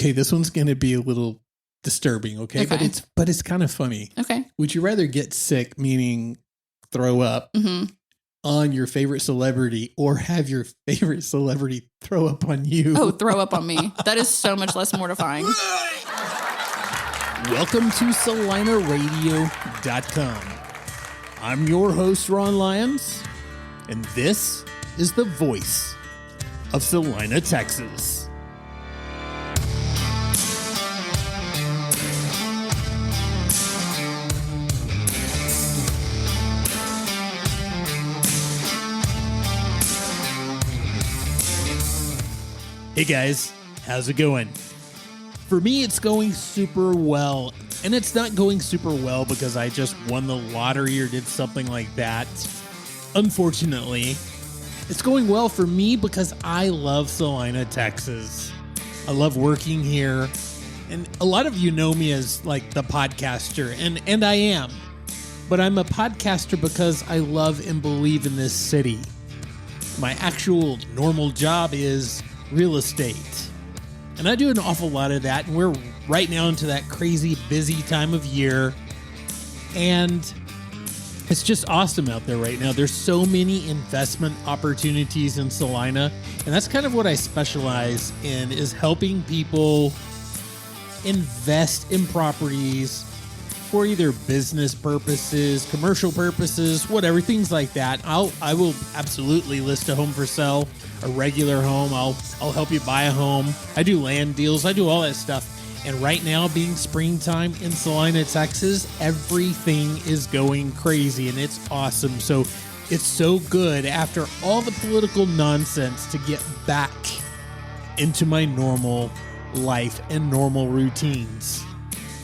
Okay, this one's going to be a little disturbing, okay? But it's kind of funny. Okay. Would you rather get sick, meaning throw up, on your favorite celebrity, or have your favorite celebrity throw up on you? Oh, throw up on me. That is so much less mortifying. Welcome to CelinaRadio.com. I'm your host, Ron Lyons, and this is the voice of Celina, Texas. Hey guys, how's it going? For me, it's going super well. And it's not going super well because I just won the lottery or did something like that. Unfortunately, it's going well for me because I love Celina, Texas. I love working here. And a lot of you know me as like the podcaster, and I am. But I'm a podcaster because I love and believe in this city. My actual normal job is real estate. And I do an awful lot of that. And we're right now into that crazy busy time of year. And it's just awesome out there right now. There's so many investment opportunities in Celina. And that's kind of what I specialize in, is helping people invest in properties for either business purposes, commercial purposes, whatever, things like that. I will absolutely list a home for sale, a regular home. I'll help you buy a home. I do land deals. I do all that stuff. And right now, being springtime in Celina, Texas, everything is going crazy and it's awesome. So it's so good after all the political nonsense to get back into my normal life and normal routines.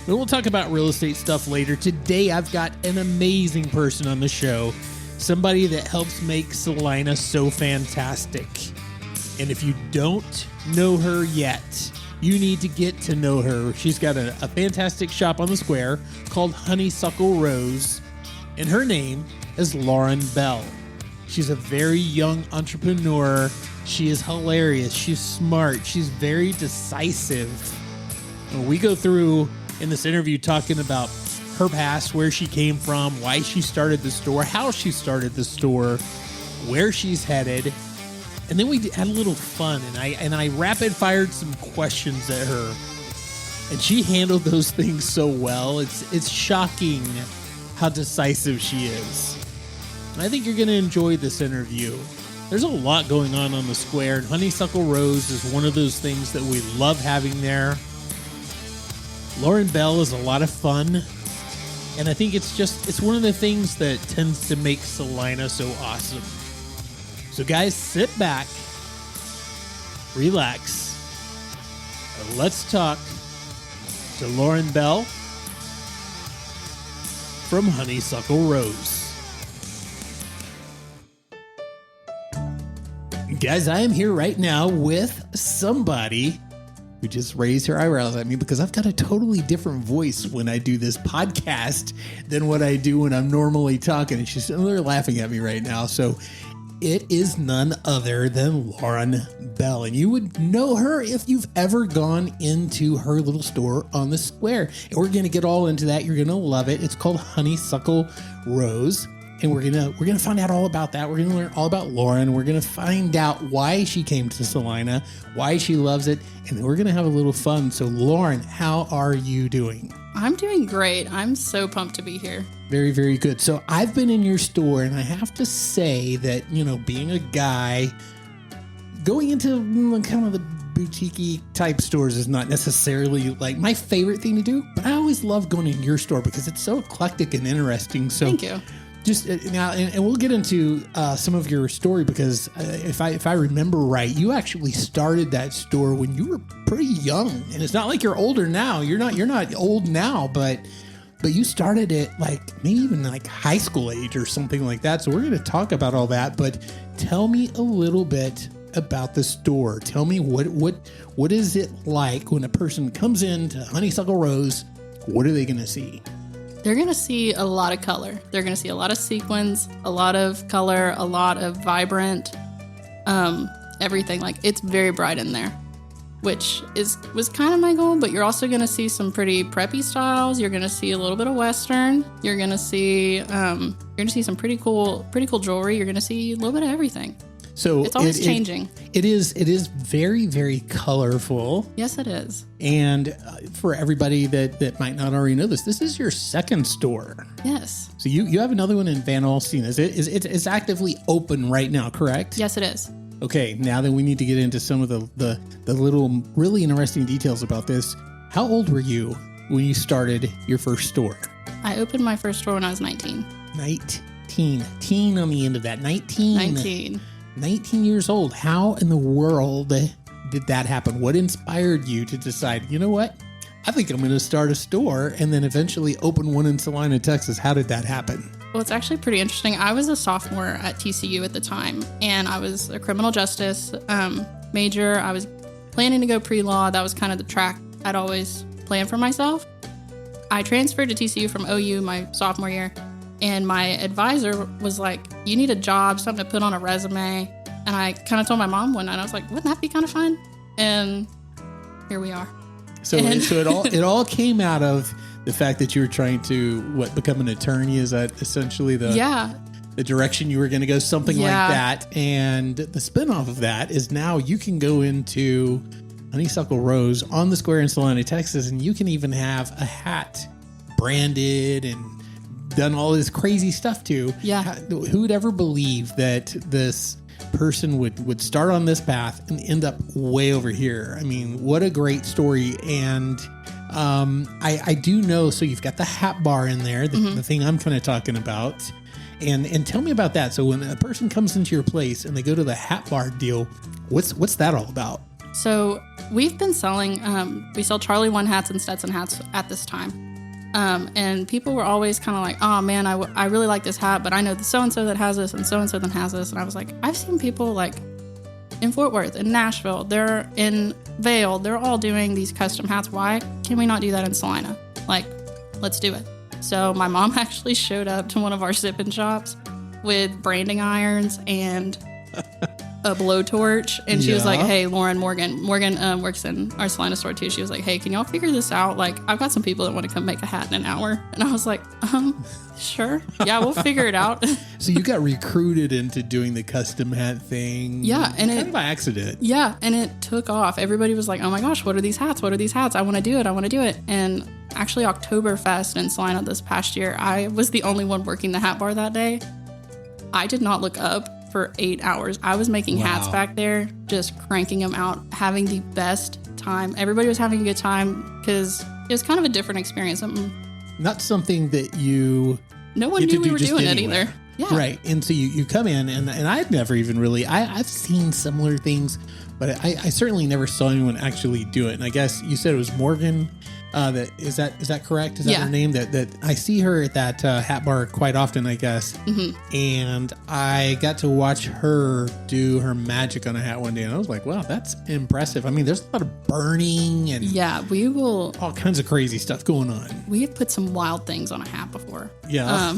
But we'll talk about real estate stuff later. Today, I've got an amazing person on the show. Somebody that helps make Celina so fantastic. And if you don't know her yet, you need to get to know her. She's got a fantastic shop on the square called Honeysuckle Rose. And her name is Lauren Bell. She's a very young entrepreneur. She is hilarious. She's smart. She's very decisive. And we go through in this interview talking about her past, where she came from, why she started the store, how she started the store, where she's headed. And then we had a little fun, and I rapid fired some questions at her, and she handled those things so well. It's shocking how decisive she is. And I think you're going to enjoy this interview. There's a lot going on the square, and Honeysuckle Rose is one of those things that we love having there. Lauren Bell is a lot of fun. And I think it's one of the things that tends to make Celina so awesome. So guys, sit back, relax, and let's talk to Lauren Bell from Honeysuckle Rose. Guys, I am here right now with somebody who just raised her eyebrows at me because I've got a totally different voice when I do this podcast than what I do when I'm normally talking. And she's they're laughing at me right now. So it is none other than Lauren Bell. And you would know her if you've ever gone into her little store on the square. And we're going to get all into that. You're going to love it. It's called Honeysuckle Rose. And we're gonna find out all about that. We're gonna learn all about Lauren. We're gonna find out why she came to Celina, why she loves it, and then we're gonna have a little fun. So, Lauren, how are you doing? I'm doing great. I'm so pumped to be here. Very, very good. So, I've been in your store, and I have to say that, being a guy, going into kind of the boutique type stores is not necessarily like my favorite thing to do, but I always love going in your store because it's so eclectic and interesting. So, thank you. Just now, and we'll get into some of your story because if I remember right, you actually started that store when you were pretty young, and it's not like you're older now. You're not old now, but you started it like maybe even like high school age or something like that. So we're going to talk about all that. But tell me a little bit about the store. Tell me what is it like when a person comes into Honeysuckle Rose? What are they going to see? They're going to see a lot of color. They're going to see a lot of sequins, a lot of color, a lot of vibrant, everything. Like, it's very bright in there. which was kind of my goal, but you're also going to see some pretty preppy styles. You're going to see a little bit of Western. You're going to see some pretty cool jewelry. You're going to see a little bit of everything. So it's always changing. It is very, very colorful. Yes, it is. And for everybody that might not already know this is your second store. Yes. So you have another one in Van Alstyne. It's actively open right now, correct? Yes, it is. Okay, now then we need to get into some of the little really interesting details about this. How old were you when you started your first store? I opened my first store when I was 19. 19. Teen on the end of that. 19 years old. How in the world did that happen? What inspired you to decide, you know what? I think I'm going to start a store and then eventually open one in Celina, Texas. How did that happen? Well, it's actually pretty interesting. I was a sophomore at TCU at the time, and I was a criminal justice major. I was planning to go pre-law. That was kind of the track I'd always planned for myself. I transferred to TCU from OU my sophomore year, and my advisor was like, you need a job, something to put on a resume. And I kind of told my mom one night, I was like, wouldn't that be kind of fun? And here we are. So it all came out of the fact that you were trying to become an attorney. Is that essentially the direction you were going to go, something like that? And the spinoff of that is now you can go into Honeysuckle Rose on the square in Celina, Texas, and you can even have a hat branded and done all this crazy stuff too. Yeah. Who would ever believe that this person would start on this path and end up way over here? I mean, what a great story. And I do know, so you've got the hat bar in there, the thing I'm kind of talking about. And tell me about that. So when a person comes into your place and they go to the hat bar deal, what's that all about? So we've been selling, we sell Charlie One hats and Stetson hats at this time. And people were always kind of like, oh man, I really like this hat, but I know the so-and-so that has this and so-and-so that has this. And I was like, I've seen people like in Fort Worth, in Nashville, they're in Vail, they're all doing these custom hats. Why can we not do that in Celina? Like, let's do it. So my mom actually showed up to one of our sip-in shops with branding irons and a blowtorch, and she was like, hey, Morgan works in our Celina store too. She was like, hey, can y'all figure this out? Like, I've got some people that want to come make a hat in an hour. And I was like, sure. Yeah, we'll figure it out. So you got recruited into doing the custom hat thing. Yeah. And kind of by accident. Yeah. And it took off. Everybody was like, oh my gosh, what are these hats? What are these hats? I want to do it. And actually Oktoberfest in Celina this past year, I was the only one working the hat bar that day. I did not look up for 8 hours. I was making hats back there, just cranking them out, having the best time. Everybody was having a good time because it was kind of a different experience. Not something that no one knew we were doing it either. Yeah. Right. And so you come in and I've never even really, I've seen similar things, but I certainly never saw anyone actually do it. And I guess you said it was Morgan. Is that correct? Is that her name? That I see her at that hat bar quite often, I guess. Mm-hmm. And I got to watch her do her magic on a hat one day, and I was like, "Wow, that's impressive." I mean, there's a lot of burning and we will all kinds of crazy stuff going on. We have put some wild things on a hat before. Yeah.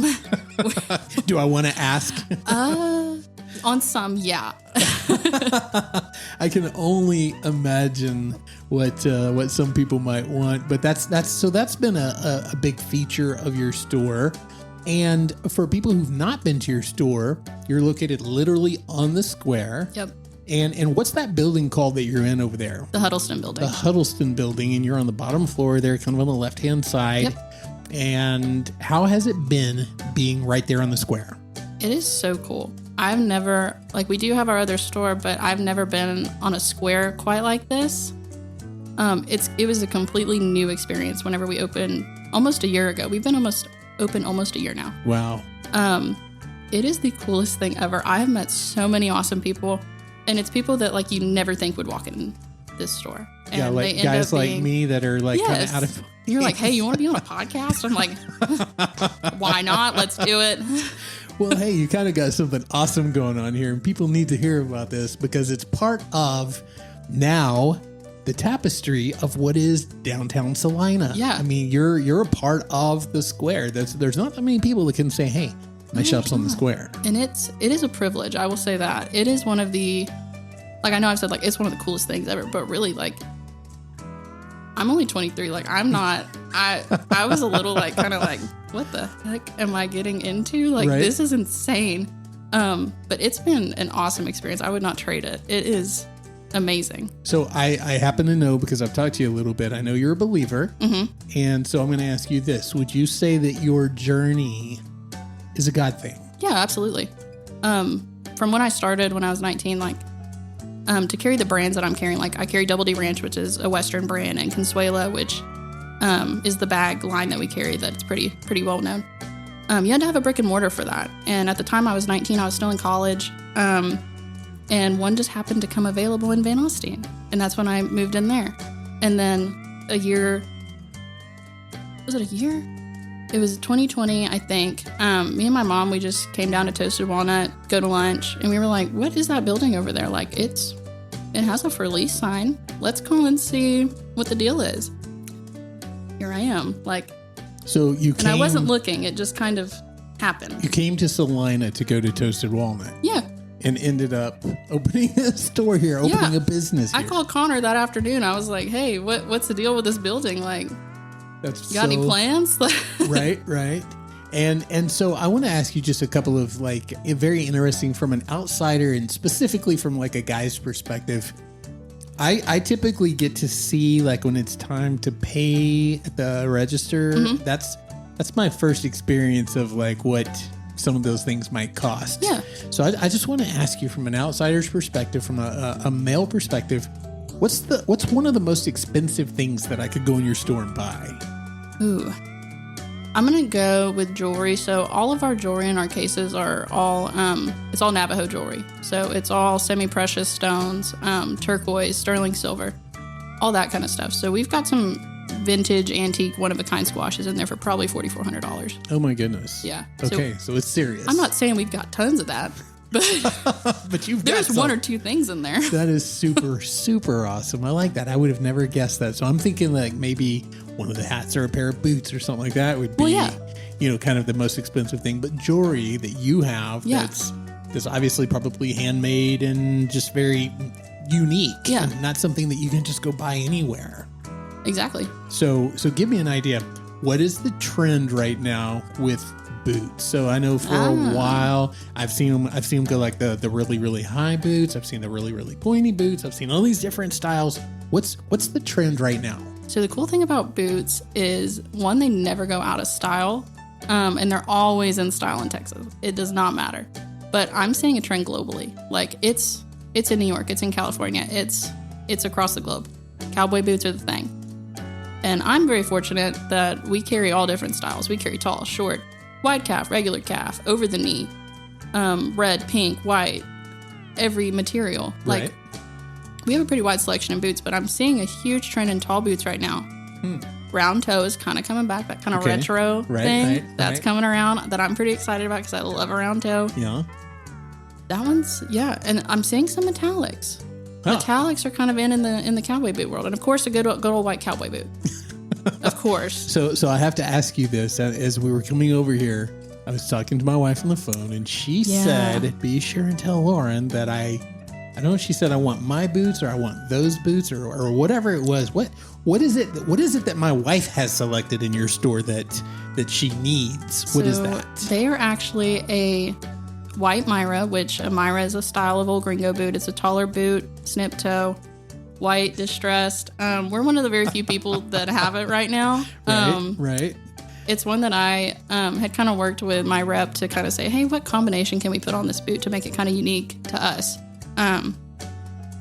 Do I want to ask? On some, yeah. I can only imagine what some people might want, but that's been a big feature of your store. And for people who've not been to your store, you're located literally on the square. Yep. And what's that building called that you're in over there? The Huddleston building. The Huddleston building, and you're on the bottom floor there, kind of on the left-hand side. Yep. And how has it been being right there on the square? It is so cool. I've never, we do have our other store, but I've never been on a square quite like this. It was a completely new experience whenever we opened almost a year ago. We've been open almost a year now. Wow. It is the coolest thing ever. I have met so many awesome people, and it's people that you never think would walk in this store. And yeah, like guys like me that are kind of out of. You're like, hey, you want to be on a podcast? I'm like, why not? Let's do it. Well, hey, you kind of got something awesome going on here, and people need to hear about this because it's part of now the tapestry of what is downtown Celina. Yeah. I mean, you're a part of the square. There's not that many people that can say, hey, my shop's on the square. And it is a privilege. I will say that. It is one of the, I know I've said it's one of the coolest things ever, but really I'm only 23. Like, I'm not, I was a little like, kind of like, what the heck am I getting into? Like, Right. This is insane. But it's been an awesome experience. I would not trade it. It is amazing. So I happen to know, because I've talked to you a little bit, I know you're a believer. Mm-hmm. And so I'm going to ask you this. Would you say that your journey is a God thing? Yeah, absolutely. From when I started when I was 19, like, to carry the brands that I'm carrying, like I carry Double D Ranch, which is a Western brand, and Consuela, which is the bag line that we carry that's pretty well known. You had to have a brick and mortar for that. And at the time I was 19, I was still in college. And one just happened to come available in Van Alstyne. And that's when I moved in there. And then a year, was it a year? It was 2020, I think. Me and my mom, we just came down to Toasted Walnut, go to lunch, and we were like, what is that building over there? Like, it has a for lease sign. Let's call and see what the deal is. Here I am. Like, so you came, and I wasn't looking. It just kind of happened. You came to Celina to go to Toasted Walnut. Yeah. And ended up opening a store here, opening a business here. I called Connor that afternoon. I was like, hey, what's the deal with this building? Like, That's you got any plans? Right. And so I want to ask you just a couple of, like, very interesting from an outsider and specifically from like a guy's perspective. I typically get to see, like, when it's time to pay at the register. Mm-hmm. That's my first experience of like what some of those things might cost. Yeah. So I just want to ask you from an outsider's perspective, from a male perspective, what's one of the most expensive things that I could go in your store and buy? Ooh. I'm going to go with jewelry. So all of our jewelry in our cases are all, it's all Navajo jewelry. So it's all semi-precious stones, turquoise, sterling silver, all that kind of stuff. So we've got some vintage, antique, one-of-a-kind squashes in there for probably $4,400. Oh my goodness. Yeah. Okay, so it's serious. I'm not saying we've got tons of that, but but there's one or two things in there. That is super, super awesome. I like that. I would have never guessed that. So I'm thinking like maybe one of the hats or a pair of boots or something like that would be, kind of the most expensive thing. But jewelry that you have that's obviously probably handmade and just very unique. Yeah. And not something that you can just go buy anywhere. Exactly. So give me an idea. What is the trend right now with boots? So I know for a while I've seen them go like the really, really high boots. I've seen the really, really pointy boots. I've seen all these different styles. What's the trend right now? So the cool thing about boots is, one, they never go out of style, and they're always in style in Texas. It does not matter. But I'm seeing a trend globally. Like, it's in New York, it's in California, it's across the globe. Cowboy boots are the thing. And I'm very fortunate that we carry all different styles. We carry tall, short, wide calf, regular calf, over the knee, red, pink, white, every material. Right. Like, we have a pretty wide selection of boots, but I'm seeing a huge trend in tall boots right now. Round toe is kind of coming back, that kind of retro thing. That's coming around, that I'm pretty excited about because I love a round toe. Yeah. That one's, and I'm seeing some metallics. Metallics are kind of in the cowboy boot world, and of course a good old white cowboy boot. Of course. So I have to ask you this. As we were coming over here, I was talking to my wife on the phone, and she said, "Be sure and tell Lauren that I don't know if she said I want my boots or I want those boots or whatever it was. What is it that my wife has selected in your store that she needs? What is that? They are actually a white Myra, which a Myra is a style of old gringo boot. It's a taller boot, snip toe, white, distressed. We're one of the very few people that have it right now. Right. It's one that I had kind of worked with my rep to kind of say, hey, what combination can we put on this boot to make it kind of unique to us? And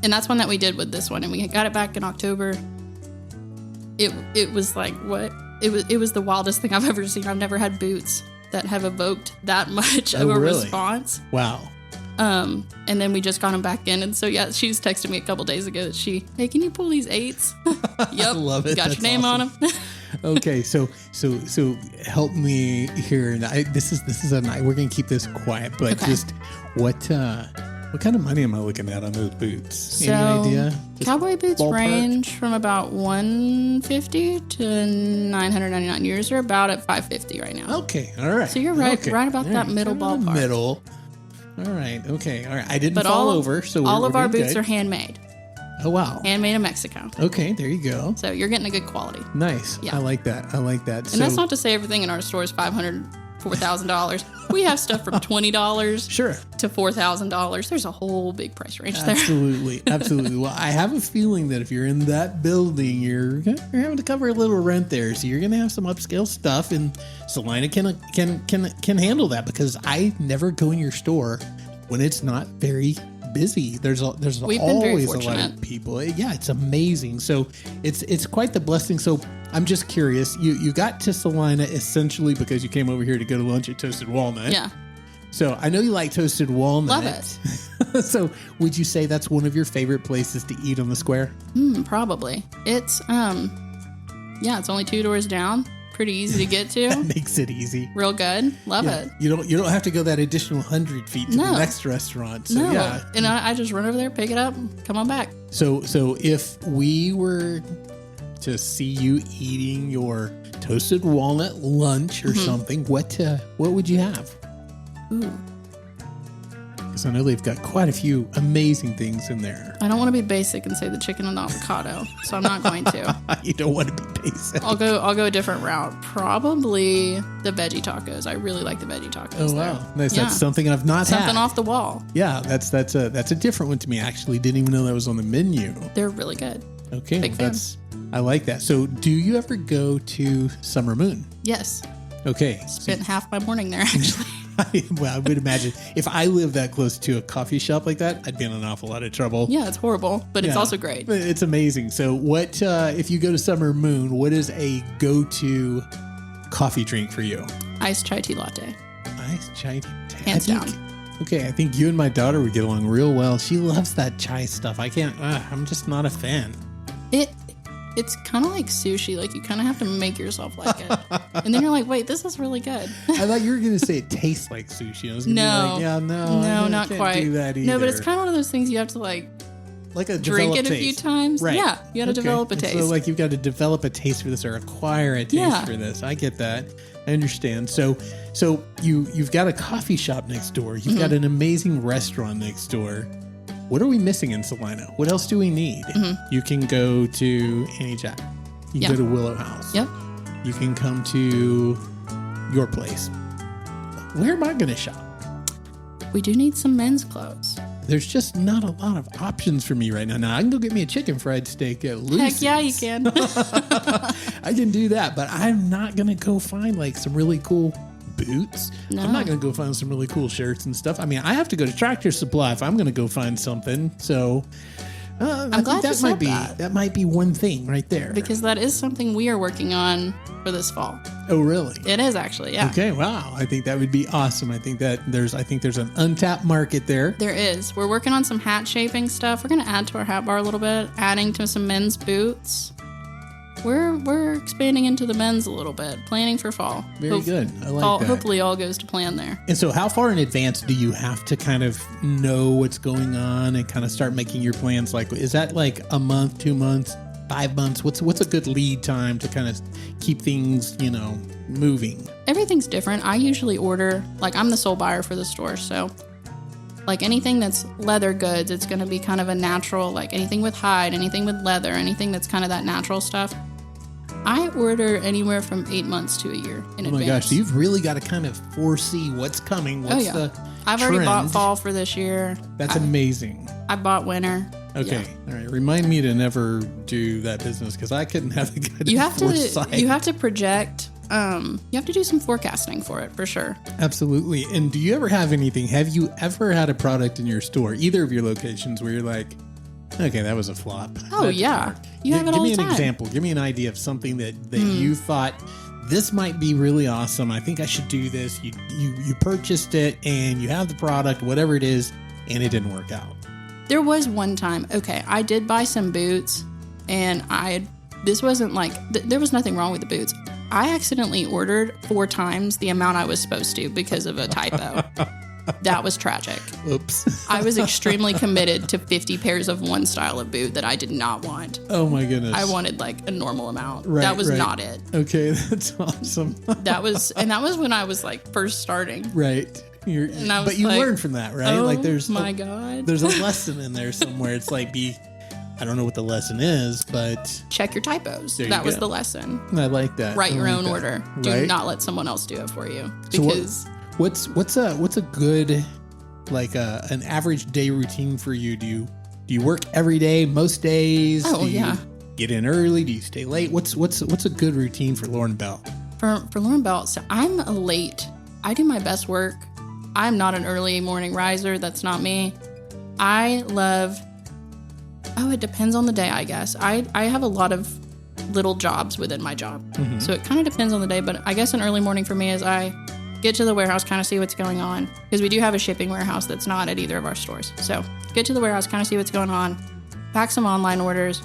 that's one that we did with this one, and we got it back in October. It was like, what? It was the wildest thing I've ever seen. I've never had boots that have evoked that much of a response. Wow. And then we just got them back in. And so, she was texting me a couple days ago that hey, can you pull these 8s? Yep. I love it. Got That's your name awesome. on them. Okay. So help me here. This is a night. We're going to keep this quiet, but just what kind of money am I looking at on those boots? Any idea? Just cowboy boots ballpark? range from about $150 to $999. Yours are about at $550 right now. Okay. All right. So you're right about that middle ballpark. Middle. All right. Okay. All right. I didn't fall over. So all of our boots good. are handmade. Oh, wow. Handmade in Mexico. Okay, there you go. So you're getting a good quality. Nice. Yeah. I like that. And that's not to say everything in our store is $500, $4,000. We have stuff from $20 sure. to $4,000. There's a whole big price range there. Absolutely. Absolutely. Well, I have a feeling that if you're in that building, you're having to cover a little rent there. So you're going to have some upscale stuff, and Celina can handle that, because I never go in your store when it's not very busy. There's always a lot of people. Yeah, it's amazing. So it's quite the blessing. So I'm just curious. You got to Celina essentially because you came over here to go to lunch at Toasted Walnut. Yeah. So I know you like Toasted Walnut. Love it. So would you say that's one of your favorite places to eat on the square? Probably. It's it's only 2 doors down. Pretty easy to get to. That makes it easy. Real good. Love it. You don't have to go that additional 100 feet to the next restaurant. So yeah. And I just run over there, pick it up, come on back. So if we were to see you eating your Toasted Walnut lunch or something, what would you have? Ooh. Because I know they've got quite a few amazing things in there. I don't want to be basic and say the chicken and avocado, so I'm not going to. You don't want to be basic. I'll go a different route. Probably the veggie tacos. I really like the veggie tacos. Oh wow, there. nice. Yeah. That's something I've not had. Something off the wall. Yeah, that's a different one to me. I actually didn't even know that was on the menu. They're really good. Okay, Big fan. I like that. So, do you ever go to Summer Moon? Yes. Okay. Spent half my morning there actually. Well, I would imagine if I lived that close to a coffee shop like that, I'd be in an awful lot of trouble. Yeah, it's horrible, but it's also great. It's amazing. So what, if you go to Summer Moon, what is a go-to coffee drink for you? Iced chai tea latte. Iced chai tea. Hands down. Okay, I think you and my daughter would get along real well. She loves that chai stuff. I'm just not a fan. It's kind of like sushi. Like, you kind of have to make yourself like it. And then you're like, wait, this is really good. I thought you were going to say it tastes like sushi. I was going to be like, no, not can't quite. do that either. No, but it's kind of one of those things you have to like a drink it a few times. Right. Yeah, you got to develop a taste. So like you've got to develop a taste for this or acquire a taste for this. I get that. I understand. So you've got a coffee shop next door. You've got an amazing restaurant next door. What are we missing in Celina? What else do we need? You can go to Annie Jack. You can go to Willow House. Yep. You can come to your place. Where am I going to shop? We do need some men's clothes. There's just not a lot of options for me right now. Now, I can go get me a chicken fried steak at Lucy's. Heck yeah, you can. I can do that, but I'm not going to go find like some really cool boots. No. I'm not going to go find some really cool shirts and stuff. I mean, I have to go to Tractor Supply if I'm going to go find something. So I'm glad you said that. That might be one thing right there. Because that is something we are working on for this fall. Oh, really? It is actually, yeah. Okay, wow. I think that would be awesome. I think there's an untapped market there. There is. We're working on some hat shaping stuff. We're going to add to our hat bar a little bit, adding to some men's boots. We're expanding into the men's a little bit, planning for fall. Very good. I like that. Hopefully all goes to plan there. And so how far in advance do you have to kind of know what's going on and kind of start making your plans? Like, is that like a month, 2 months, 5 months? What's a good lead time to kind of keep things, moving? Everything's different. I usually order, like, I'm the sole buyer for the store, so like anything that's leather goods, it's going to be kind of a natural, like anything with hide, anything with leather, anything that's kind of that natural stuff. I order anywhere from 8 months to a year in advance. Oh my gosh, so you've really got to kind of foresee what's coming. What's the I've trend. already bought fall for this year. That's amazing. I bought winter. Okay, Yeah. All right. Remind me to never do that business because I couldn't have the kind of foresight. You have to project. You have to do some forecasting for it, for sure. Absolutely. And do you ever have anything? Have you ever had a product in your store, either of your locations, where you're like, okay, that was a flop? Oh, yeah. You have it all the time. Give me an example. Give me an idea of something that you thought, this might be really awesome. I think I should do this. You purchased it and you have the product, whatever it is, and it didn't work out. There was one time, I did buy some boots, and this wasn't like, there was nothing wrong with the boots. I accidentally ordered 4 times the amount I was supposed to because of a typo. That was tragic. Oops. I was extremely committed to 50 pairs of one style of boot that I did not want. Oh my goodness. I wanted like a normal amount. Right, that was not it. Okay, that's awesome. That was when I was like first starting. Right. But you learn from that, right? Oh like there's my God. There's a lesson in there somewhere. It's like be I don't know what the lesson is, but check your typos. There That you was go. the lesson. I like that. Write I your like own that. order. Do Right? not let someone else do it for you. So Because what's a good, like an average day routine for you? Do you work every day, most days? Oh, do you yeah. get in early? Do you stay late? What's a good routine for Lauren Bell? for Lauren Bell, so I'm a late. I do my best work. I'm not an early morning riser. That's not me. It depends on the day, I guess. I have a lot of little jobs within my job. Mm-hmm. So it kind of depends on the day, but I guess an early morning for me is I get to the warehouse, kind of see what's going on, because we do have a shipping warehouse that's not at either of our stores. So get to the warehouse, kind of see what's going on, pack some online orders,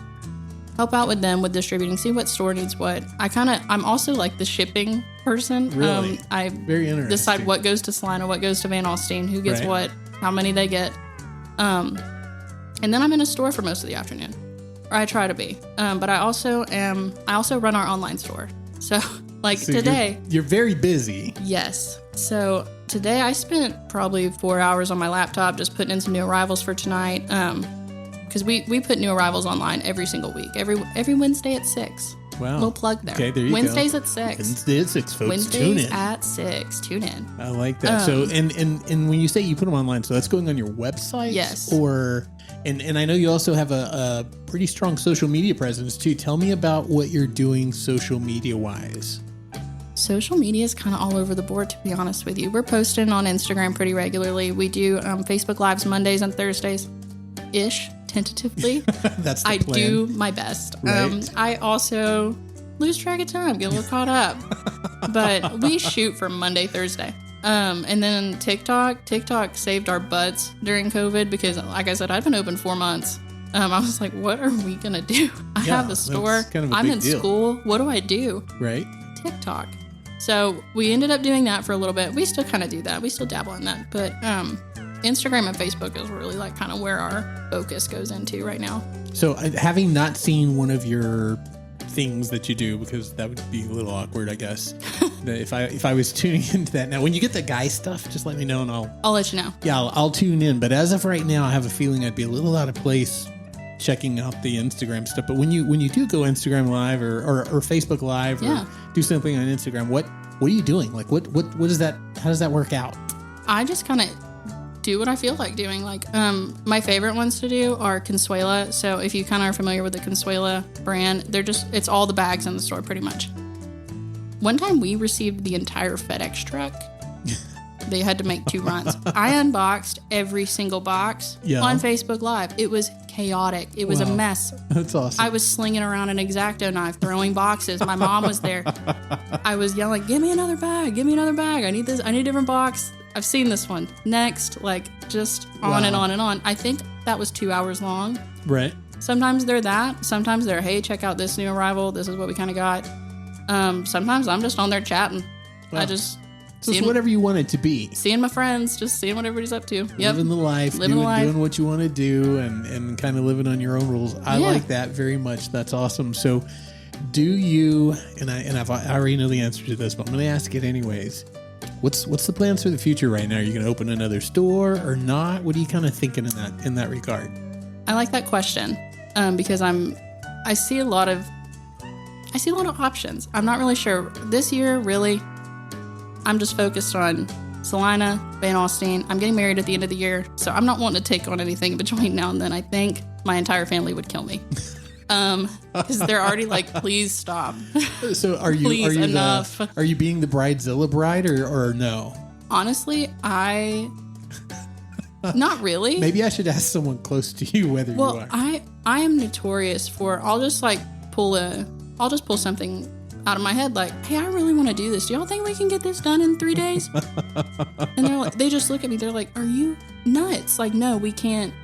help out with them with distributing, see what store needs what. I'm also like the shipping person. Really? I Very interesting. decide what goes to Celina, what goes to Van Alstyne, who gets Right. what, how many they get. And then I'm in a store for most of the afternoon, or I try to be. But I also run our online store. So like So today, you're very busy. yes. So today I spent probably 4 hours on my laptop just putting in some new arrivals for tonight. Because we put new arrivals online every single week, every Wednesday at 6. Wow. Little plug there. Okay, there you Wednesdays go. at 6. Wednesday at 6, folks. Wednesdays Tune in. at 6. Tune in. I like that. So, and when you say you put them online, so that's going on your website? Yes. Or, and I know you also have a pretty strong social media presence too. Tell me about what you're doing social media wise. Social media is kind of all over the board, to be honest with you. We're posting on Instagram pretty regularly. We do Facebook Lives Mondays and Thursdays-ish, tentatively. That's the I plan. do my best. Right. I also lose track of time, get a little caught up. But we shoot for Monday, Thursday. And then TikTok saved our butts during COVID because, like I said, I've been open 4 months. I was like, what are we going to do? I have a store. that's kind of a I'm big in deal. school. What do I do? Right. TikTok. So we ended up doing that for a little bit. We still kind of do that. We still dabble in that. But Instagram and Facebook is really like kind of where our focus goes into right now. So having not seen one of your things that you do, because that would be a little awkward, I guess. if I was tuning into that now, when you get the guy stuff, just let me know and I'll let you know. I'll tune in. But as of right now, I have a feeling I'd be a little out of place checking out the Instagram stuff. But when you do go Instagram Live or Facebook Live or do something on Instagram, what are you doing? Like what is that? How does that work out? I just kind of do what I feel like doing. Like my favorite ones to do are Consuela. So if you kind of are familiar with the Consuela brand, it's all the bags in the store pretty much. One time we received the entire FedEx truck. They had to make 2 runs. I unboxed every single box on Facebook Live. It was chaotic. It was a mess. That's awesome. I was slinging around an X-Acto knife, throwing boxes. My mom was there. I was yelling, give me another bag. Give me another bag. I need this. I need a different box. I've seen this one. Next, like just on and on and on. I think that was 2 hours long. Right. Sometimes they're that. Sometimes they're, hey, check out this new arrival. This is what we kind of got. Sometimes I'm just on there chatting. Wow. So it's seeing, whatever you want it to be. seeing my friends, just seeing what everybody's up to. Yep. Living the life, doing what you want to do, and kind of living on your own rules. I like that very much. That's awesome. So, do you? I already know the answer to this, but I'm going to ask it anyways. What's the plans for the future right now? Are you going to open another store or not? What are you kind of thinking in that regard? I like that question because I see a lot of options. I'm not really sure this year. Really, I'm just focused on Celina, Van Alstyne. I'm getting married at the end of the year, so I'm not wanting to take on anything between now and then. I think my entire family would kill me because they're already like, please stop. So are you? Please, enough. Are you being the bridezilla bride or no? Honestly, not really. Maybe I should ask someone close to you whether you are. I am notorious for I'll just pull something out of my head like, hey, I really want to do this. Do y'all think we can get this done in 3 days? And they just look at me. They're like, are you nuts? Like, no, we can't.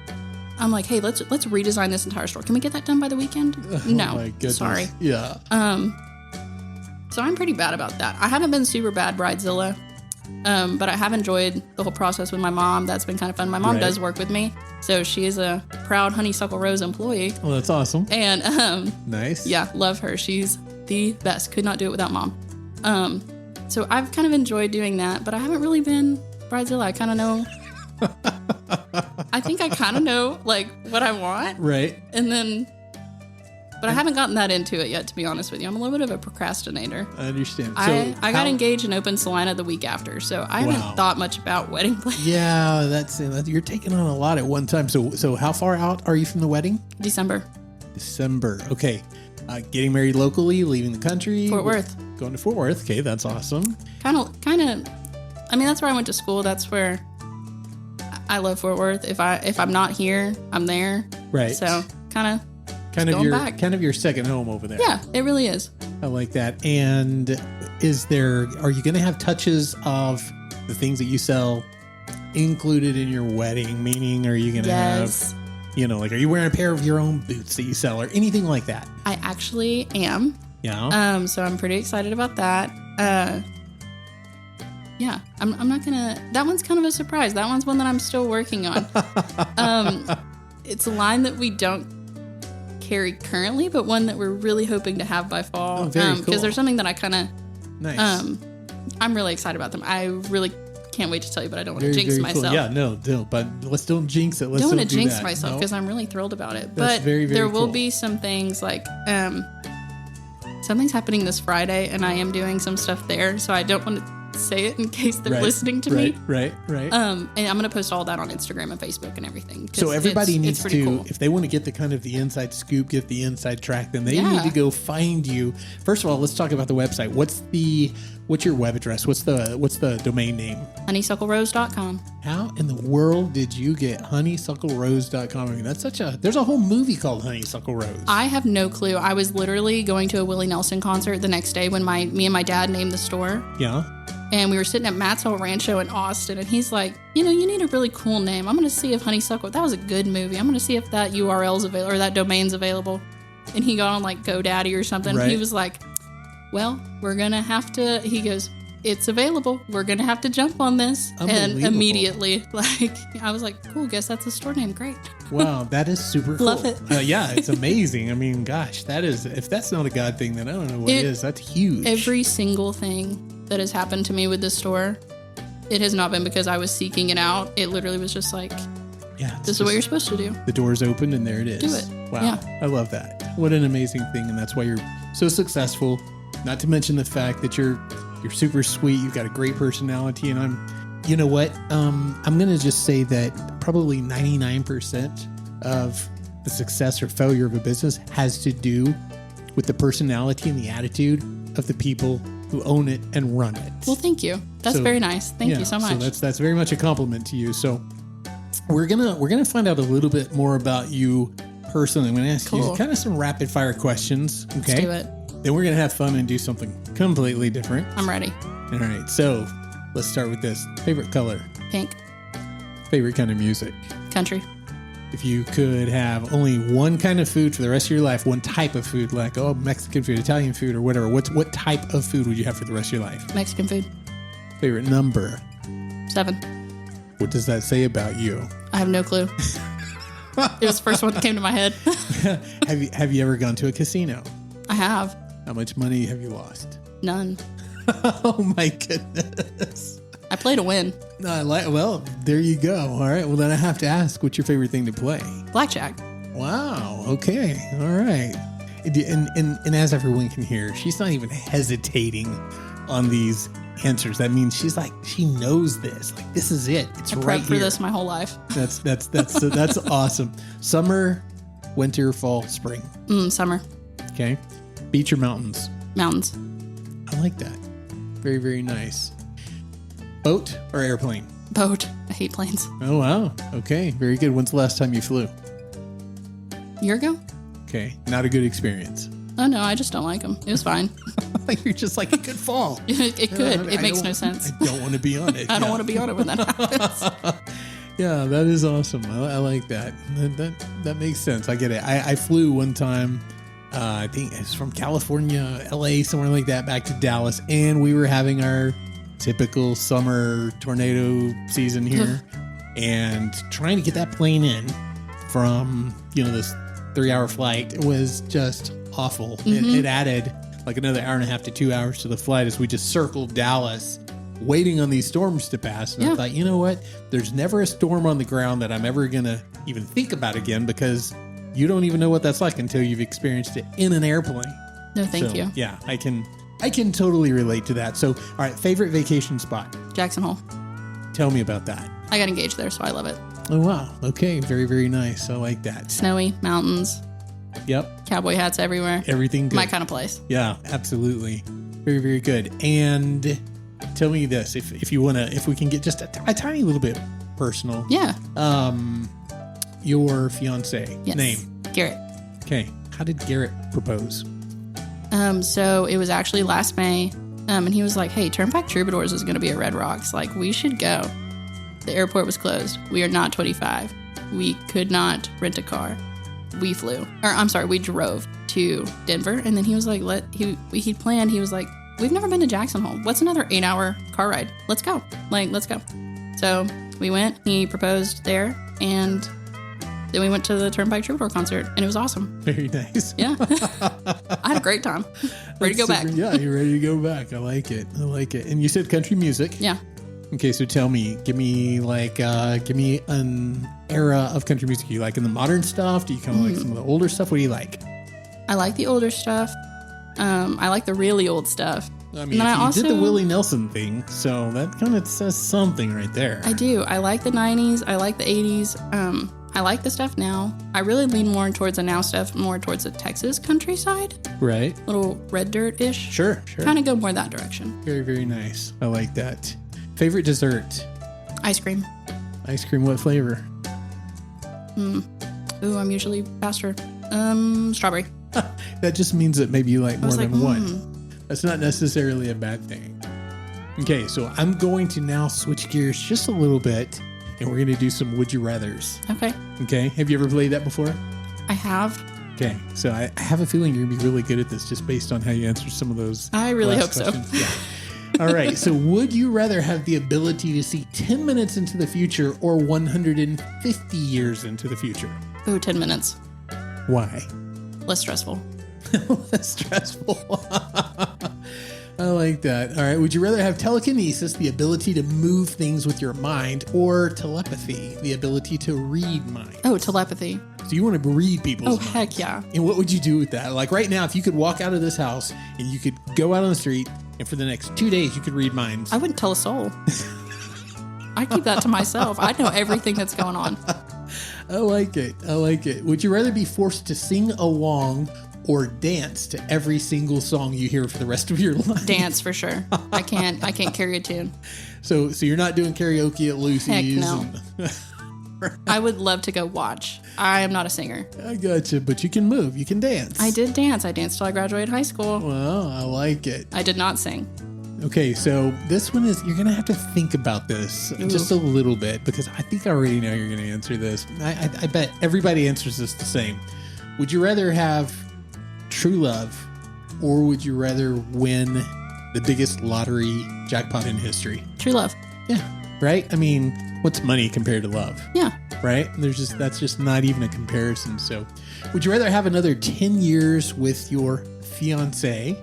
I'm like, hey, let's redesign this entire store. Can we get that done by the weekend? No, my goodness. sorry. Yeah. So I'm pretty bad about that. I haven't been super bad bridezilla, but I have enjoyed the whole process with my mom. That's been kind of fun. My mom does work with me, so she is a proud Honeysuckle Rose employee. Well, that's awesome. And nice. Yeah, love her. She's the best. Could not do it without mom. So I've kind of enjoyed doing that, but I haven't really been bridezilla. I kind of know. I think I kind of know like what I want. Right. And then, but I haven't gotten that into it yet, to be honest with you. I'm a little bit of a procrastinator. I understand. I got engaged and opened Celina the week after, so I haven't thought much about wedding plans. Yeah, that's you're taking on a lot at one time. So how far out are you from the wedding? December. Okay. Getting married locally, leaving the country. Fort Worth. Going to Fort Worth. Okay, that's awesome. Kind of. I mean, that's where I went to school. That's where I love Fort Worth. If I'm not here, I'm there. Right. So kind of your second home over there. Yeah, it really is. I like that. And are you going to have touches of the things that you sell included in your wedding? Meaning, are you going to have, are you wearing a pair of your own boots that you sell or anything like that? I actually am. Yeah. So I'm pretty excited about that. Yeah, I'm not gonna. That one's kind of a surprise. That one's one that I'm still working on. It's a line that we don't carry currently, but one that we're really hoping to have by fall. Because there's something that I kind of. Nice. I'm really excited about them. I really can't wait to tell you, but I don't want to jinx myself. Cool. Yeah, no, but let's don't jinx it. I don't want to jinx myself because I'm really thrilled about it. That's but very, very there cool. will be some things like something's happening this Friday, and I am doing some stuff there, so I don't want to say it in case they're listening to me. Right. And I'm going to post all that on Instagram and Facebook and everything. So everybody needs to, cool. if they want to get the inside scoop, get the inside track, then they need to go find you. First of all, let's talk about the website. What's your web address? What's the domain name? honeysucklerose.com. How in the world did you get honeysucklerose.com? I mean, there's a whole movie called Honeysuckle Rose. I have no clue. I was literally going to a Willie Nelson concert the next day when me and my dad named the store. Yeah. And we were sitting at Matt's Old Rancho in Austin, and he's like, you need a really cool name. I'm going to see if Honeysuckle, that was a good movie. I'm going to see if that URL's available, or that domain's available. And he got on like GoDaddy or something. Right. He was like, well, we're going to have to, he goes, it's available. We're going to have to jump on this. And immediately, I was like, cool, guess that's a store name. Great. Wow, that is super cool. Love it. Yeah, it's amazing. I mean, gosh, if that's not a God thing, then I don't know what is. That's huge. Every single thing that has happened to me with this store, it has not been because I was seeking it out. It literally was just like, this is what you're supposed to do. The door's open and there it is. Do it. Wow. Yeah. I love that. What an amazing thing. And that's why you're so successful. Not to mention the fact that you're super sweet. You've got a great personality. And you know what? I'm going to just say that probably 99% of the success or failure of a business has to do with the personality and the attitude of the people who own it and run it. Well, thank you. That's very nice. Thank you so much. So that's very much a compliment to you. So we're gonna find out a little bit more about you personally. I'm gonna ask you kind of some rapid fire questions. Okay. Let's do it. Then we're gonna have fun and do something completely different. I'm ready. All right. So let's start with this. Favorite color? Pink. Favorite kind of music? Country. If you could have only one kind of food for the rest of your life, one type of food, like Mexican food, Italian food, or whatever, what type of food would you have for the rest of your life? Mexican food. Favorite number? 7. What does that say about you? I have no clue. It was the first one that came to my head. Have you ever gone to a casino? I have. How much money have you lost? None. Oh my goodness. I play to win. Well, there you go. All right. Well, then I have to ask, what's your favorite thing to play? Blackjack. Wow. Okay. All right. And as everyone can hear, she's not even hesitating on these answers. That means she's like, she knows this. Like, this is it. It's right here. I prepped for this my whole life. That's awesome. Summer, winter, fall, spring. Summer. Okay. Beach or mountains? Mountains. I like that. Very, very nice. Boat or airplane? Boat. I hate planes. Oh, wow. Okay. Very good. When's the last time you flew? A year ago? Okay. Not a good experience. Oh, no. I just don't like them. It was fine. You're just like, it could fall. It could. It makes no sense. I don't want to be on it. I don't want to be on it when that happens. Yeah, that is awesome. I like that. That makes sense. I get it. I flew one time. I think it's from California, LA, somewhere like that, back to Dallas. And we were having our typical summer tornado season here. And trying to get that plane in from, this 3-hour flight was just awful. Mm-hmm. It added like another hour and a half to 2 hours to the flight as we just circled Dallas. waiting on these storms to pass. And I thought, you know what? There's never a storm on the ground that I'm ever going to even think about again, because you don't even know what that's like until you've experienced it in an airplane. No, thank you. Yeah, I can totally relate to that. So, all right, favorite vacation spot? Jackson Hole. Tell me about that. I got engaged there, so I love it. Oh, wow. Okay. Very, very nice. I like that. Snowy, mountains. Yep. Cowboy hats everywhere. Everything good. My kind of place. Yeah, absolutely. Very, very good. And tell me this, if you want to, if we can get just a tiny little bit personal. Yeah. Your fiance name. Garrett. Okay. How did Garrett propose? So it was actually last May. And he was like, hey, Turnpike Troubadours is going to be at Red Rocks. Like, we should go. The airport was closed. We are not 25. We could not rent a car. We drove to Denver. And then he was like, he planned, he was like, we've never been to Jackson Hole. What's another 8-hour car ride? Let's go. Let's go. So we went, he proposed there, and then we went to the Turnpike Troubadour concert, and it was awesome. Very nice. Yeah. I had a great time. Ready to go back. Yeah, you're ready to go back. I like it. And you said country music. Yeah. Okay, so tell me, give me an era of country music you like. In the modern stuff? Do you kind of like some of the older stuff? What do you like? I like the older stuff. I like the really old stuff. I mean, you did the Willie Nelson thing, so that kind of says something right there. I do. I like the 90s. I like the 80s. I like the stuff now. I really lean more towards the now stuff, more towards the Texas countryside. Right. Little red dirt-ish. Sure. Kind of go more that direction. Very, very nice. I like that. Favorite dessert? Ice cream. Ice cream, what flavor? Ooh, I'm usually faster. Strawberry. That just means that maybe you like more than one. That's not necessarily a bad thing. Okay, so I'm going to now switch gears just a little bit, and we're going to do some Would You Rathers. Okay. Have you ever played that before? I have. Okay, so I have a feeling you're going to be really good at this just based on how you answer some of those. I really hope questions. so. Yeah. All right, so would you rather have the ability to see 10 minutes into the future or 150 years into the future? Ooh, 10 minutes. Why? Less stressful. Less stressful. I like that. All right. Would you rather have telekinesis, the ability to move things with your mind, or telepathy, the ability to read minds? Oh, telepathy. So you want to read people's minds. Heck yeah. And what would you do with that? Like right now, if you could walk out of this house and you could go out on the street and for the next 2 days you could read minds. I wouldn't tell a soul. I'd keep that to myself. I'd know everything that's going on. I like it. Would you rather be forced to sing along or dance to every single song you hear for the rest of your life? Dance for sure. I can't carry a tune. So you're not doing karaoke at Lucy's? Heck no. I would love to go watch. I am not a singer. I gotcha, but you can move. You can dance. I did dance. I danced till I graduated high school. Well, I like it. I did not sing. Okay, so this one is, you're going to have to think about this just a little bit, because I think I already know you're going to answer this. I bet everybody answers this the same. Would you rather have true love, or would you rather win the biggest lottery jackpot in history? True love. Yeah, right? I mean, what's money compared to love? Yeah. Right? That's just not even a comparison. So would you rather have another 10 years with your fiance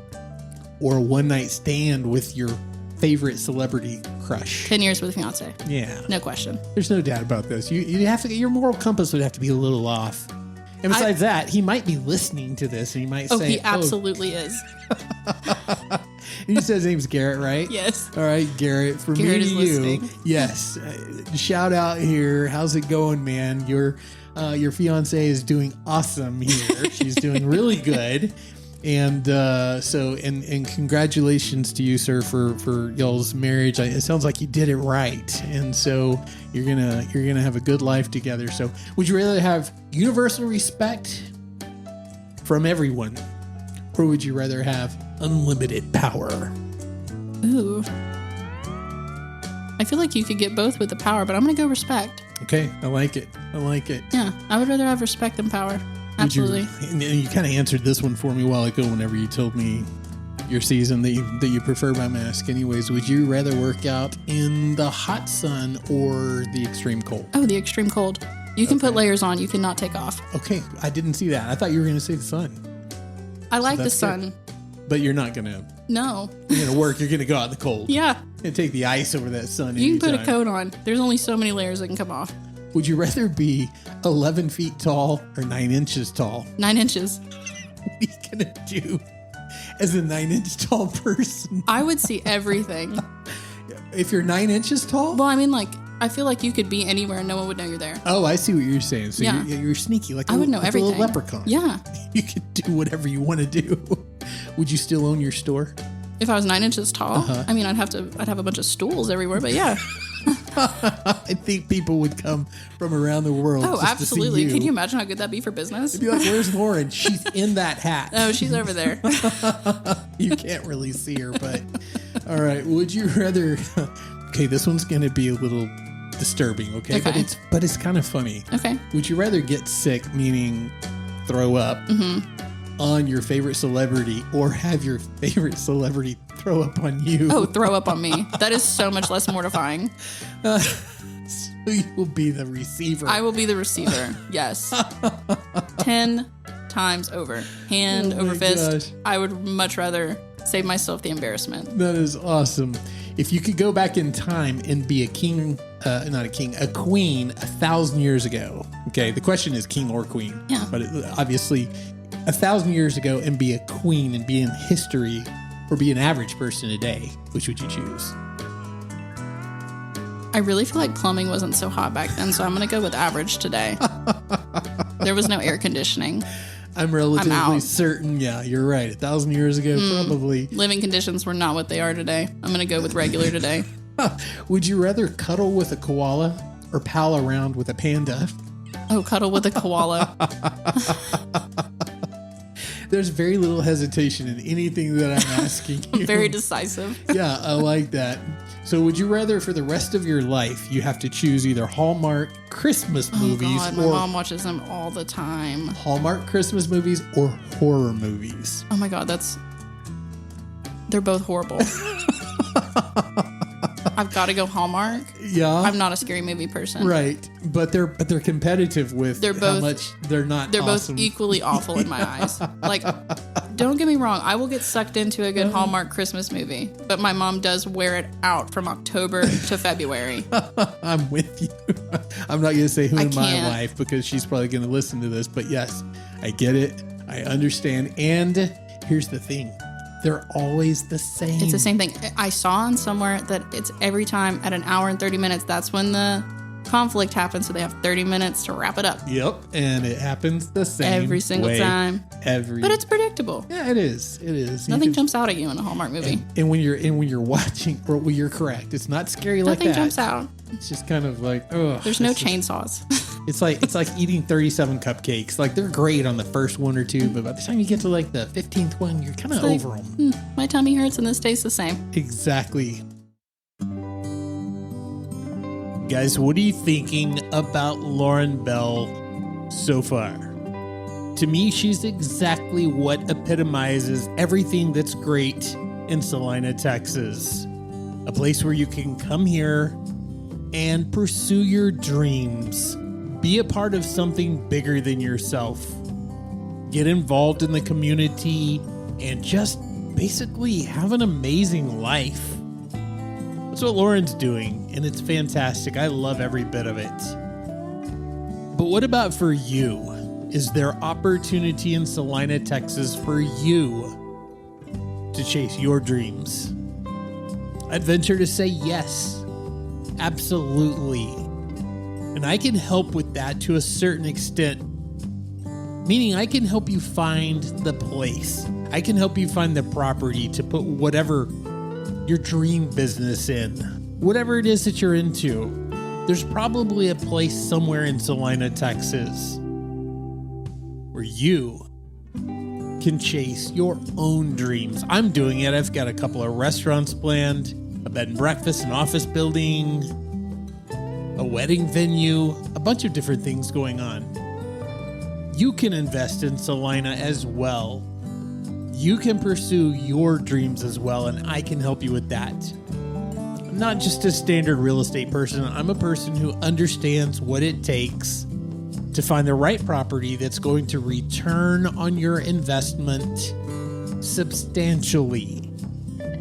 or a one-night stand with your favorite celebrity crush? 10 years with a fiance. Yeah. No question. There's no doubt about this. You have to, your moral compass would have to be a little off. And besides that, he might be listening to this and he might say, he absolutely is. You said his name's Garrett, right? Yes. All right, Garrett. For Garrett me is to you, listening. Yes. Shout out here. How's it going, man? Your fiance is doing awesome here. She's doing really good. And and congratulations to you, sir, for y'all's marriage. It sounds like you did it right, and so you're gonna have a good life together. So, would you rather have universal respect from everyone, or would you rather have unlimited power? Ooh, I feel like you could get both with the power, but I'm gonna go respect. Okay, I like it. Yeah, I would rather have respect than power. Absolutely. You kind of answered this one for me a while ago whenever you told me your season that you prefer my mask. Anyways, would you rather work out in the hot sun or the extreme cold? Oh, the extreme cold. You can put layers on. You cannot take off. Okay, I didn't see that. I thought you were going to say the sun. I like the sun. Good. But you're not going to. No. You're going to work. You're going to go out in the cold. Yeah. And take the ice over that sun. You can anytime. put a coat on. There's only so many layers that can come off. Would you rather be 11 feet tall or 9 inches tall? 9 inches. What are you going to do as a 9-inch tall person? I would see everything. If you're 9 inches tall? Well, I mean, like, I feel like you could be anywhere and no one would know you're there. Oh, I see what you're saying. So Yeah. you're sneaky. Like I would know like everything. a little leprechaun. Yeah. You could do whatever you want to do. Would you still own your store? If I was 9 inches tall, I mean, I'd have a bunch of stools everywhere, but yeah. I think people would come from around the world. Oh, just absolutely. To see you. Can you imagine how good that'd be for business? They'd be like, where's Lauren? She's in that hat. Oh, she's over there. You can't really see her, but all right. Would you rather? Okay, this one's going to be a little disturbing. Okay, Okay. but it's kind of funny. Okay. Would you rather get sick, meaning throw up, on your favorite celebrity, or have your favorite celebrity throw up on you? Oh, throw up on me. That is so much less mortifying. So you will be the receiver. I will be the receiver. Yes. 10 times over. Hand Oh over my fist. gosh. I would much rather save myself the embarrassment. That is awesome. If you could go back in time and be a queen 1,000 years ago. Okay, the question is king or queen. Yeah. But obviously, 1,000 years ago and be a queen and be in history, or be an average person today, which would you choose? I really feel like plumbing wasn't so hot back then, so I'm going to go with average today. There was no air conditioning. I'm relatively out. certain. Yeah, you're right. 1,000 years ago, probably. Living conditions were not what they are today. I'm going to go with regular today. Would you rather cuddle with a koala or pal around with a panda? Oh, cuddle with a koala. There's very little hesitation in anything that I'm asking you. Very decisive. Yeah, I like that. So would you rather for the rest of your life you have to choose either Hallmark Christmas movies Oh God, my or mom watches them all the time. Hallmark Christmas movies or horror movies? Oh my God, they're both horrible. I've got to go Hallmark. Yeah. I'm not a scary movie person. Right. But they're competitive with They're how both- much they're not They're awesome. both equally awful in my eyes. Like, don't get me wrong. I will get sucked into a good Hallmark Christmas movie, but my mom does wear it out from October to February. I'm with you. I'm not going to say who in my can't. life because she's probably going to listen to this. But yes, I get it. I understand. And here's the thing. They're always the same. It's the same thing. I saw on somewhere that it's every time at an hour and 30 minutes. That's when the conflict happens. So they have 30 minutes to wrap it up. Yep. And it happens the same Every single way time. But it's predictable. Yeah, it is. It is. Nothing jumps out at you in a Hallmark movie. And when you're watching, or well, you're correct. It's not scary like that. Nothing jumps out. It's just kind of like, oh. There's no chainsaws. It's like eating 37 cupcakes. Like they're great on the first one or two, but by the time you get to like the 15th one, you're kind of like, over them. My tummy hurts and this tastes the same. Exactly. Guys, what are you thinking about Lauren Bell so far? To me, she's exactly what epitomizes everything that's great in Celina, Texas. A place where you can come here and pursue your dreams. Be a part of something bigger than yourself. Get involved in the community and just basically have an amazing life. That's what Lauren's doing, and it's fantastic. I love every bit of it. But what about for you? Is there opportunity in Celina, Texas for you to chase your dreams? I'd venture to say yes. Absolutely. And I can help with that to a certain extent. Meaning I can help you find the place. I can help you find the property to put whatever your dream business in. Whatever it is that you're into. There's probably a place somewhere in Celina, Texas where you can chase your own dreams. I'm doing it. I've got a couple of restaurants planned, a bed and breakfast, an office building, a wedding venue, a bunch of different things going on. You can invest in Celina as well. You can pursue your dreams as well, and I can help you with that. I'm not just a standard real estate person. I'm a person who understands what it takes to find the right property that's going to return on your investment substantially.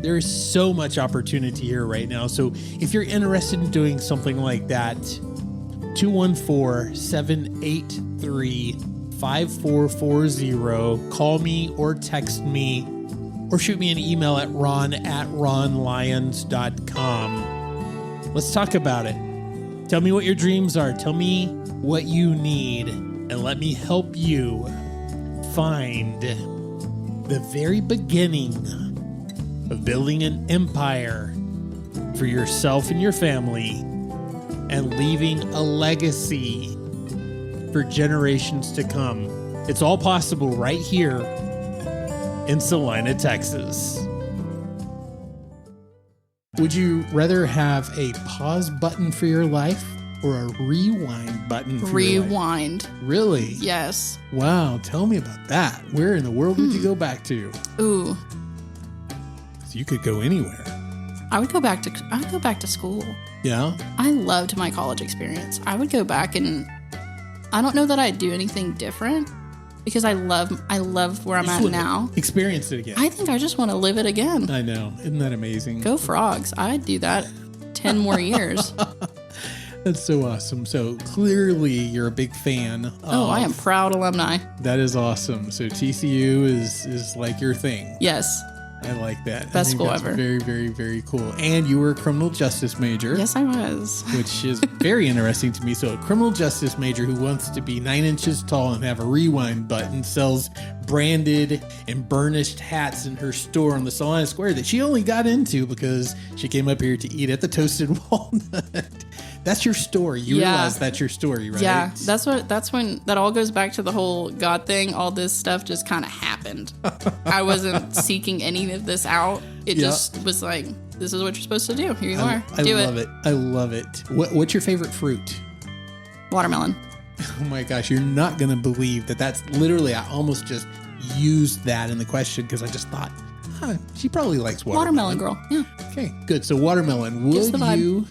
There is so much opportunity here right now. So if you're interested in doing something like that, 214-783-5440. Call me or text me or shoot me an email at ron@ronlyons.com. Let's talk about it. Tell me what your dreams are. Tell me what you need, and let me help you find the very beginning of building an empire for yourself and your family and leaving a legacy for generations to come. It's all possible right here in Celina, Texas. Would you rather have a pause button for your life or a rewind button for your life? Rewind. Really? Yes. Wow. Tell me about that. Where in the world would you go back to? Ooh. So you could go anywhere. I would go back to school. Yeah? I loved my college experience. I would go back, and I don't know that I'd do anything different because I love where I'm at now. Experience it again. I think I just want to live it again. I know. Isn't that amazing? Go Frogs. I'd do that 10 more years. That's so awesome. So clearly you're a big fan. I am proud alumni. That is awesome. So TCU is like your thing. Yes. I like that. Best school ever. Very, very, very cool. And you were a criminal justice major. Yes, I was. Which is very interesting to me. So a criminal justice major who wants to be 9 inches tall and have a rewind button sells branded and burnished hats in her store on the Celina Square that she only got into because she came up here to eat at the Toasted Walnut. That's your story. You realize that's your story, right? Yeah, that's when that all goes back to the whole God thing. All this stuff just kind of happened. I wasn't seeking any of this out. It just was like, this is what you're supposed to do. Here you are. Do it. I love it. I love it. What's your favorite fruit? Watermelon. Oh my gosh, you're not going to believe that's literally, I almost just used that in the question because I just thought, she probably likes watermelon. Watermelon girl. Yeah. Okay, good. So watermelon, would you...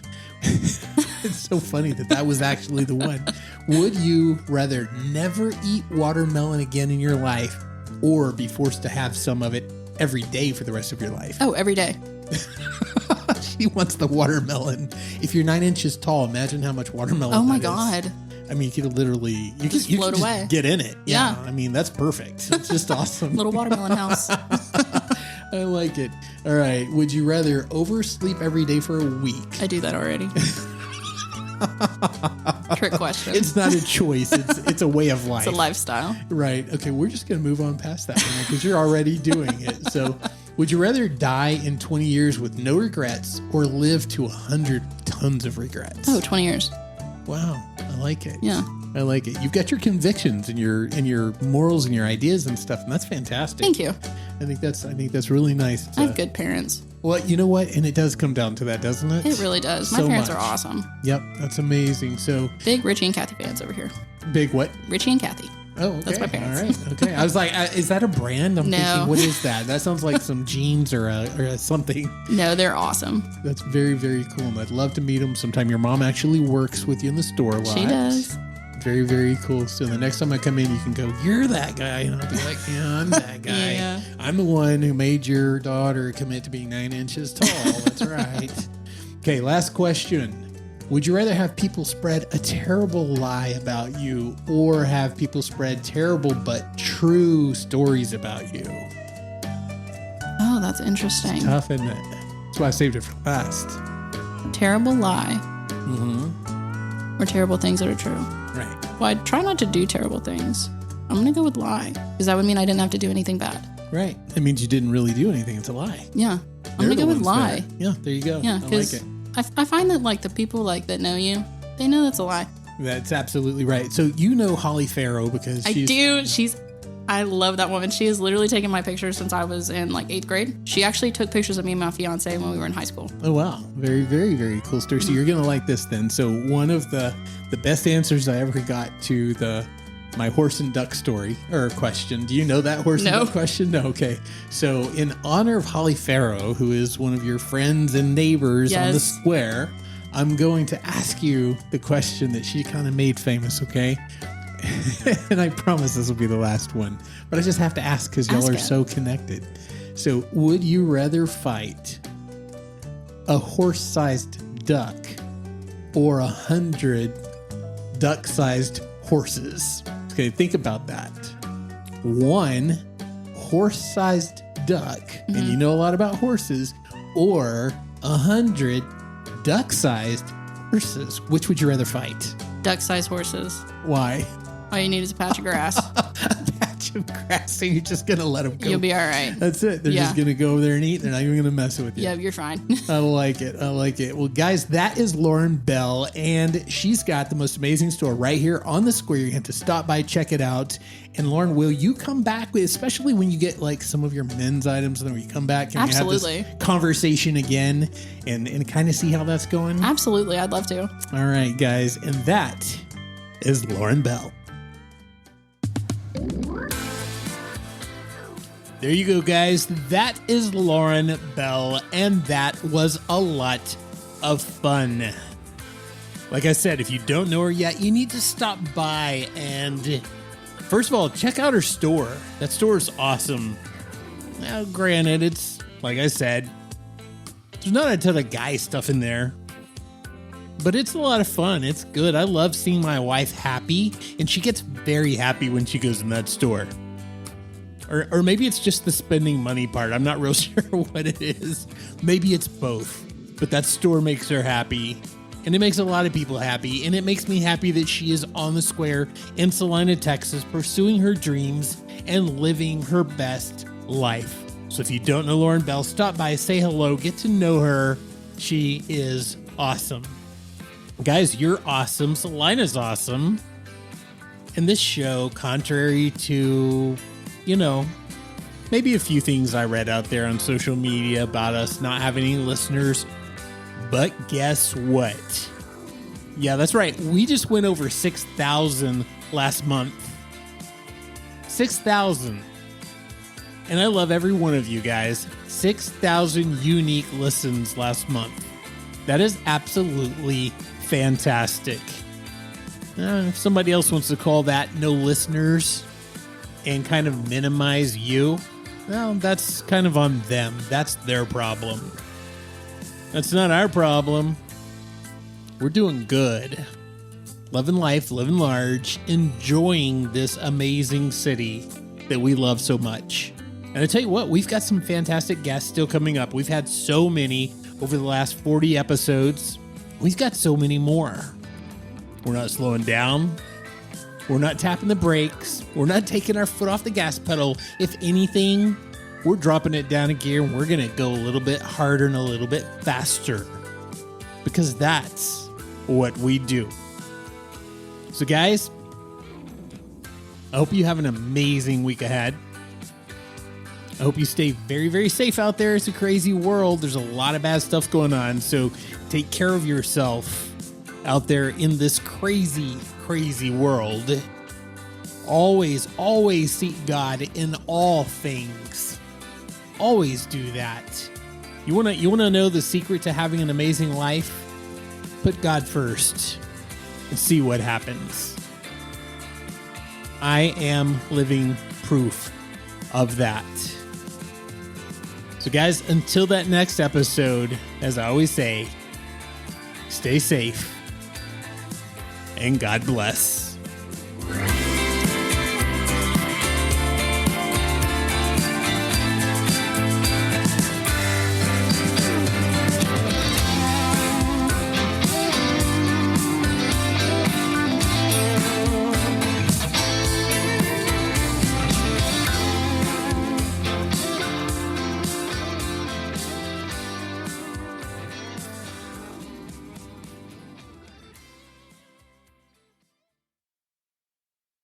It's so funny that was actually the one. Would you rather never eat watermelon again in your life or be forced to have some of it every day for the rest of your life? Oh, every day. She wants the watermelon. If you're 9 inches tall, imagine how much watermelon. Oh my God. I mean, you could literally just float away. Just get in it. Yeah. I mean, that's perfect. It's just awesome. Little watermelon house. I like it. All right. Would you rather oversleep every day for a week? I do that already. Trick question. It's not a choice. It's a way of life. It's a lifestyle. Right. Okay. We're just going to move on past that one because you're already doing it. So would you rather die in 20 years with no regrets or live to 100 tons of regrets? Oh, 20 years. Wow. I like it. Yeah. I like it. You've got your convictions and your morals and your ideas and stuff, and that's fantastic. Thank you. I think that's really nice. I have good parents. Well, you know what? And it does come down to that, doesn't it? It really does. My parents are awesome. Yep, that's amazing. So big Richie and Kathy fans over here. Big what? Richie and Kathy. Oh, okay. That's my parents. All right. Okay. I was like, is that a brand? I'm thinking, what is that? That sounds like some jeans or something. No, they're awesome. That's very, very cool. And I'd love to meet them sometime. Your mom actually works with you in the store a lot. She does. Very, very cool. So the next time I come in, you can go, you're that guy. And I'll be like, yeah, I'm that guy. Yeah. I'm the one who made your daughter commit to being 9 inches tall. That's right. Okay, last question. Would you rather have people spread a terrible lie about you or have people spread terrible but true stories about you? Oh, that's interesting. It's tough, isn't it? That's why I saved it for last. Terrible lie. Mm-hmm. Or terrible things that are true. Right. Well, I try not to do terrible things. I'm going to go with lie because that would mean I didn't have to do anything bad. Right. That means you didn't really do anything. It's a lie. Yeah. I'm going to go with lie. Yeah, there you go. Yeah, because I find that like the people like that know you, they know that's a lie. That's absolutely right. So you know Holly Farrow because I do. I love that woman. She has literally taken my pictures since I was in like 8th grade. She actually took pictures of me and my fiance when we were in high school. Oh, wow. Very, very, very cool story. So you're going to like this then. So one of the best answers I ever got to my horse and duck story or question. Do you know that horse and duck question? No. Okay. So in honor of Holly Farrow, who is one of your friends and neighbors on the square, I'm going to ask you the question that she kind of made famous. Okay. And I promise this will be the last one, but I just have to ask because y'all are so connected. So would you rather fight a horse-sized duck or 100 duck-sized horses? Okay, think about that. One horse-sized duck, and you know a lot about horses, or 100 duck-sized horses. Which would you rather fight? Duck-sized horses. Why? All you need is a patch of grass. A patch of grass, and you're just going to let them go. You'll be all right. That's it. They're just going to go over there and eat. They're not even going to mess with you. Yeah, you're fine. I like it. I like it. Well, guys, that is Lauren Bell, and she's got the most amazing store right here on the square. You're going to have to stop by, check it out. And Lauren, will you come back, especially when you get like some of your men's items, and then when you come back and Absolutely. we have this conversation again and kind of see how that's going? Absolutely. I'd love to. All right, guys. And that is Lauren Bell. There you go, guys. That is Lauren Bell, and that was a lot of fun. Like I said, if you don't know her yet, you need to stop by and, first of all, check out her store. That store is awesome. Now, granted, it's, like I said, there's not a ton of guy stuff in there, but it's a lot of fun. It's good. I love seeing my wife happy, and she gets very happy when she goes in that store. Or maybe it's just the spending money part. I'm not real sure what it is. Maybe it's both. But that store makes her happy. And it makes a lot of people happy. And it makes me happy that she is on the square in Celina, Texas, pursuing her dreams and living her best life. So if you don't know Lauren Bell, stop by, say hello, get to know her. She is awesome. Guys, you're awesome. Celina's awesome. And this show, contrary to, maybe a few things I read out there on social media about us not having any listeners. But guess what? Yeah, that's right. We just went over 6,000 last month. 6,000. And I love every one of you guys. 6,000 unique listens last month. That is absolutely fantastic. If somebody else wants to call that no listeners and kind of minimize you, well, that's kind of on them. That's their problem. That's not our problem. We're doing good. Loving life, living large, enjoying this amazing city that we love so much. And I tell you what, we've got some fantastic guests still coming up. We've had so many over the last 40 episodes. We've got so many more. We're not slowing down. We're not tapping the brakes. We're not taking our foot off the gas pedal. If anything, we're dropping it down a gear and we're going to go a little bit harder and a little bit faster. Because that's what we do. So guys, I hope you have an amazing week ahead. I hope you stay very, very safe out there. It's a crazy world. There's a lot of bad stuff going on. So take care of yourself out there in this crazy, crazy world. Always, always seek God in all things. Always do that. You want to know the secret to having an amazing life? Put God first and see what happens. I am living proof of that. So guys, until that next episode, as I always say, stay safe and God bless.